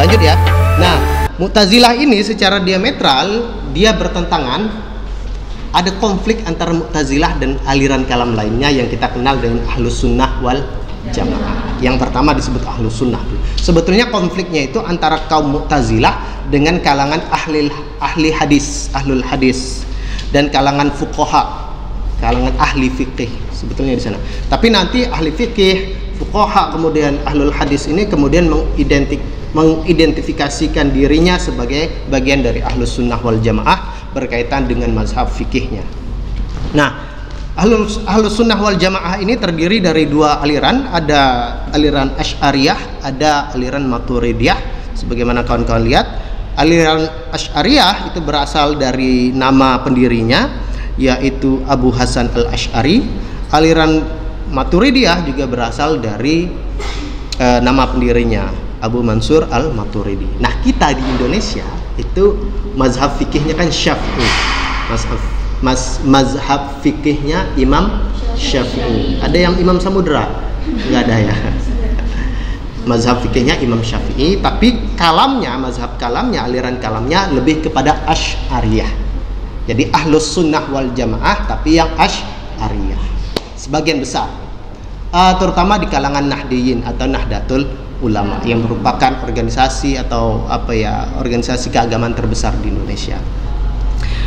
Lanjut ya. Nah, Mu'tazilah ini secara diametral dia bertentangan, ada konflik antara Mu'tazilah dan aliran kalam lainnya yang kita kenal dengan Ahlus Sunnah wal Jamaah. Yang pertama disebut Ahlus Sunnah. Sebetulnya konfliknya itu antara kaum Mu'tazilah dengan kalangan ahli hadis, ahlul hadis, dan kalangan fuqaha, kalangan ahli fikih sebetulnya di sana. Tapi nanti ahli fikih, fuqaha, kemudian ahlul hadis ini kemudian mengidentifikasikan dirinya sebagai bagian dari Ahlus Sunnah wal Jamaah berkaitan dengan mazhab fikihnya. Nah, Ahlus Sunnah wal Jamaah ini terdiri dari dua aliran, ada aliran Asy'ariyah, ada aliran Maturidiyah. Sebagaimana kawan-kawan lihat, aliran Asy'ariyah itu berasal dari nama pendirinya, yaitu Abu Hasan al-Asy'ari. Aliran Maturidiyah juga berasal dari nama pendirinya, Abu Mansur al-Maturidi. Nah, kita di Indonesia itu mazhab fikihnya kan Syafi'i. Mazhab fikihnya Imam Syafi'i. Ada yang Imam Samudra? Enggak ada ya. Mazhab fikihnya Imam Syafi'i, tapi kalamnya, mazhab kalamnya, aliran kalamnya lebih kepada Asy'ariyah. Jadi Ahlus Sunnah wal Jamaah tapi yang Asy'ariyah. Sebagian besar, terutama di kalangan Nahdiyin atau Nahdlatul Ulama yang merupakan organisasi atau organisasi keagamaan terbesar di Indonesia.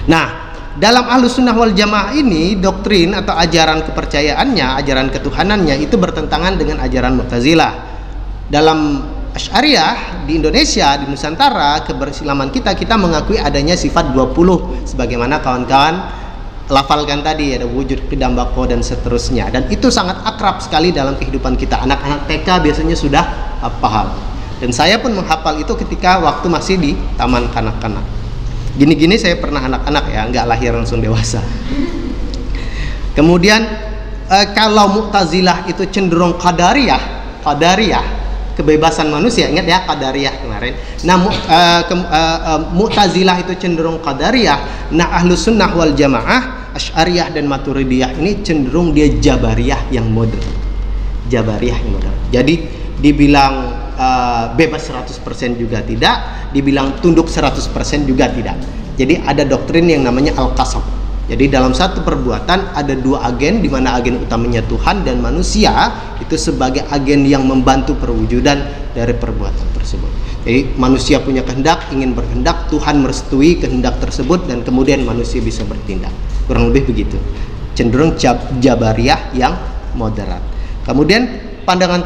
Nah, dalam Ahlus Sunnah wal Jamaah ini doktrin atau ajaran kepercayaannya, ajaran ketuhanannya itu bertentangan dengan ajaran Mu'tazilah. Dalam Asy'ariyah di Indonesia, di Nusantara, kebersilaman kita mengakui adanya sifat 20 sebagaimana kawan-kawan lafalkan tadi, ada wujud, qidam, baqo, dan seterusnya. Dan itu sangat akrab sekali dalam kehidupan kita. Anak-anak TK biasanya sudah paham. Dan saya pun menghafal itu ketika waktu masih di taman kanak-kanak. Gini-gini saya pernah anak-anak ya, nggak lahir langsung dewasa. Kemudian kalau Mu'tazilah itu cenderung qadariyah, kebebasan manusia, ingat ya qadariyah kemarin. Nah, Mu'tazilah itu cenderung qadariyah. Nah, Ahlus Sunnah wal Jamaah, Asy'ariyah dan Maturidiyah ini cenderung dia Jabariyah yang modern. Jabariyah yang modern. Jadi dibilang bebas 100% juga tidak, dibilang tunduk 100% juga tidak. Jadi ada doktrin yang namanya al-qasam. Jadi dalam satu perbuatan ada dua agen, di mana agen utamanya Tuhan dan manusia itu sebagai agen yang membantu perwujudan dari perbuatan tersebut. Jadi manusia punya kehendak, ingin berkehendak, Tuhan merestui kehendak tersebut dan kemudian manusia bisa bertindak. Kurang lebih begitu. Cenderung Jabariyah yang moderat. Kemudian pandangan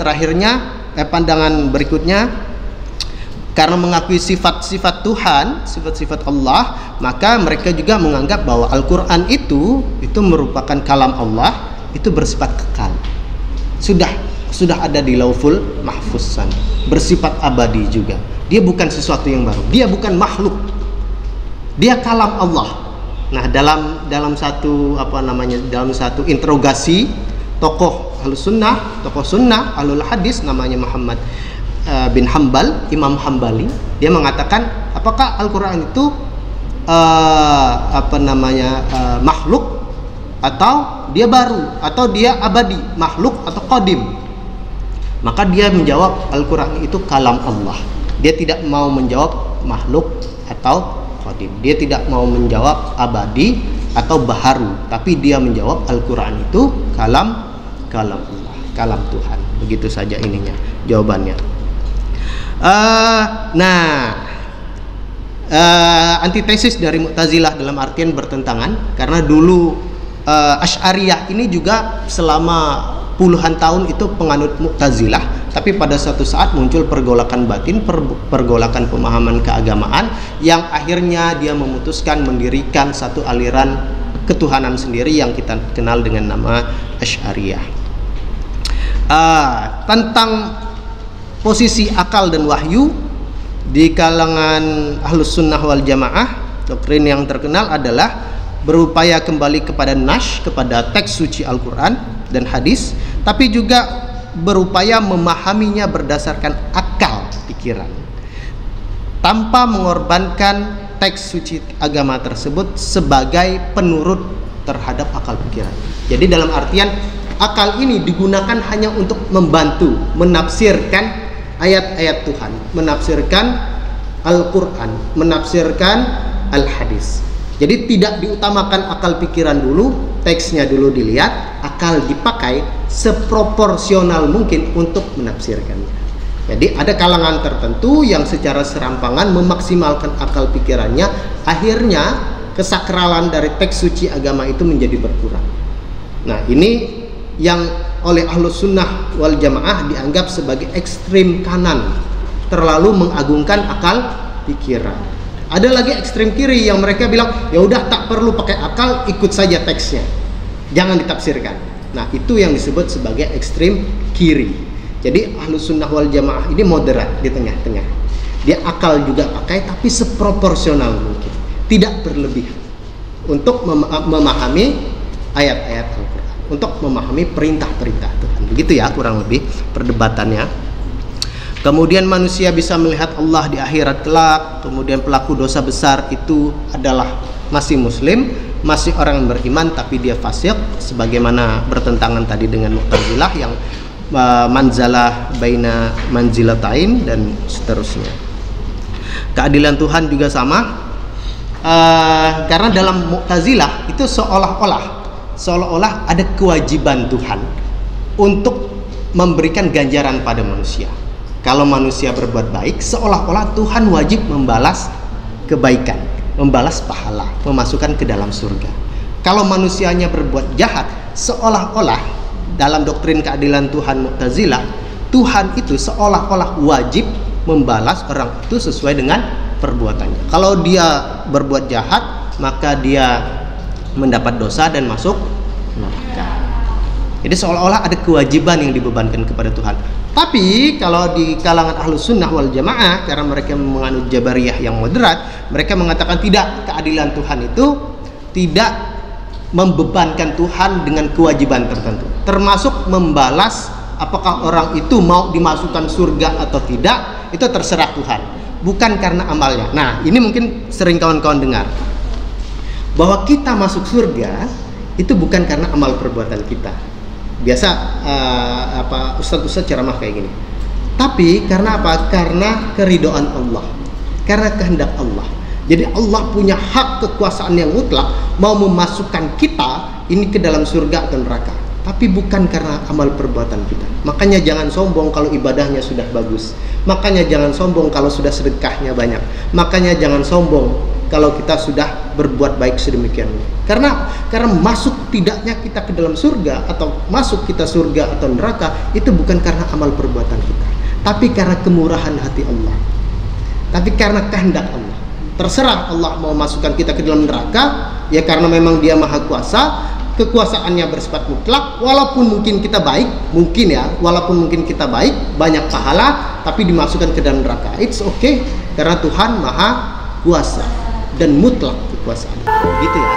berikutnya, karena mengakui sifat-sifat Tuhan, sifat-sifat Allah, maka mereka juga menganggap bahwa Al-Quran itu merupakan kalam Allah, itu bersifat kekal. Sudah ada di Lauhul Mahfuz sana, bersifat abadi juga. Dia bukan sesuatu yang baru, dia bukan makhluk, dia kalam Allah. Nah, dalam satu interogasi tokoh Ahlus Sunnah, tokoh Sunnah, Ahlul Hadis, namanya Muhammad bin Hambal, Imam Hambali, dia mengatakan apakah Al-Quran itu makhluk atau dia baru, atau dia abadi, makhluk atau qadim. Maka dia menjawab Al-Quran itu kalam Allah. Dia tidak mau menjawab makhluk atau qadim. Dia tidak mau menjawab abadi atau baharu, tapi dia menjawab Al-Quran itu kalam Allah, kalam Tuhan. Begitu saja ininya jawabannya. Antitesis dari Mu'tazilah dalam artian bertentangan, karena dulu Asy'ariyah ini juga selama puluhan tahun itu penganut Mu'tazilah, tapi pada suatu saat muncul pergolakan batin, pergolakan pemahaman keagamaan yang akhirnya dia memutuskan mendirikan satu aliran ketuhanan sendiri yang kita kenal dengan nama Asy'ariyah. Tentang posisi akal dan wahyu di kalangan Ahlus Sunnah wal Jamaah, doktrin yang terkenal adalah berupaya kembali kepada kepada teks suci Al-Quran dan hadis, tapi juga berupaya memahaminya berdasarkan akal pikiran tanpa mengorbankan teks suci agama tersebut sebagai penurut terhadap akal pikiran. Jadi dalam artian akal ini digunakan hanya untuk membantu menafsirkan ayat-ayat Tuhan, menafsirkan Al-Quran, menafsirkan Al-Hadis. Jadi tidak diutamakan akal pikiran dulu, teksnya dulu dilihat, akal dipakai seproporsional mungkin untuk menafsirkannya. Jadi ada kalangan tertentu yang secara serampangan memaksimalkan akal pikirannya, akhirnya kesakralan dari teks suci agama itu menjadi berkurang. Nah, ini yang oleh Ahlus Sunnah wal Jamaah dianggap sebagai ekstrim kanan, terlalu mengagungkan akal pikiran. Ada lagi ekstrim kiri yang mereka bilang, ya udah tak perlu pakai akal, ikut saja teksnya, jangan ditafsirkan. Nah, itu yang disebut sebagai ekstrim kiri. Jadi Ahlus Sunnah wal Jamaah ini moderat di tengah-tengah. Dia akal juga pakai, tapi seproporsional mungkin, tidak berlebihan untuk memahami ayat-ayat Al-Quran, untuk memahami perintah-perintah Tuhan. Begitu ya kurang lebih perdebatannya. Kemudian manusia bisa melihat Allah di akhirat kelak. Kemudian pelaku dosa besar itu adalah masih muslim, masih orang yang beriman, tapi dia fasik, sebagaimana bertentangan tadi dengan Mu'tazilah yang manzalah baina manzilatain dan seterusnya. Keadilan Tuhan juga sama, karena dalam Mu'tazilah itu seolah-olah ada kewajiban Tuhan untuk memberikan ganjaran pada manusia. Kalau manusia berbuat baik, seolah-olah Tuhan wajib membalas kebaikan, membalas pahala, memasukkan ke dalam surga. Kalau manusianya berbuat jahat, seolah-olah dalam doktrin keadilan Tuhan Mu'tazilah, Tuhan itu seolah-olah wajib membalas orang itu sesuai dengan perbuatannya. Kalau dia berbuat jahat, maka dia mendapat dosa dan masuk neraka. Jadi seolah-olah ada kewajiban yang dibebankan kepada Tuhan. Tapi kalau di kalangan Ahlus Sunnah wal Jamaah, karena mereka menganut Jabariyah yang moderat, mereka mengatakan tidak, keadilan Tuhan itu tidak membebankan Tuhan dengan kewajiban tertentu, termasuk membalas apakah orang itu mau dimasukkan surga atau tidak, itu terserah Tuhan, bukan karena amalnya. Nah, ini mungkin sering kawan-kawan dengar bahwa kita masuk surga itu bukan karena amal perbuatan kita. Biasa ustadz-ustadz ceramah kayak gini. Tapi karena apa? Karena keridhaan Allah, karena kehendak Allah. Jadi Allah punya hak kekuasaan yang mutlak mau memasukkan kita ini ke dalam surga atau neraka, tapi bukan karena amal perbuatan kita. Makanya jangan sombong kalau ibadahnya sudah bagus. Makanya jangan sombong kalau sudah sedekahnya banyak. Makanya jangan sombong kalau kita sudah berbuat baik sedemikian. Karena masuk tidaknya kita ke dalam surga atau masuk kita surga atau neraka itu bukan karena amal perbuatan kita, tapi karena kemurahan hati Allah, tapi karena kehendak Allah. Terserah Allah mau masukkan kita ke dalam neraka, ya karena memang Dia Maha Kuasa, kekuasaannya bersifat mutlak. Walaupun mungkin kita baik, walaupun mungkin kita baik, banyak pahala, tapi dimasukkan ke dalam neraka, it's okay, karena Tuhan Maha Kuasa dan mutlak kekuasaan. Gitu ya.